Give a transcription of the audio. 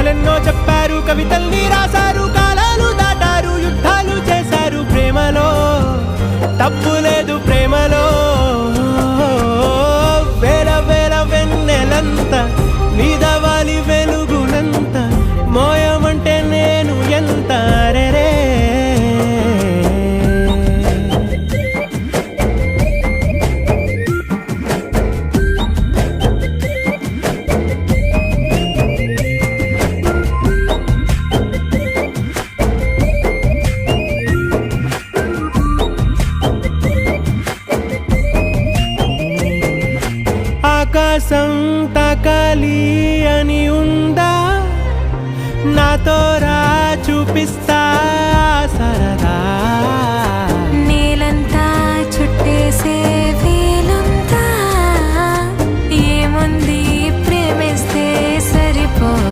కథలెన్నో చెప్పారు, కవితల్ని రాశారు, కాలాలు దాటారు, యుద్ధాలు చేశారు. ప్రేమలో తప్పు లేదు, ప్రేమలో వేల వేల వెన్నెలంత నీదవాలి వెలుగునంత మోయమంటే నేను ఎంత రే. ఆకాశం తాకాలి అని ఉందా, నాతో రా చూపిస్తా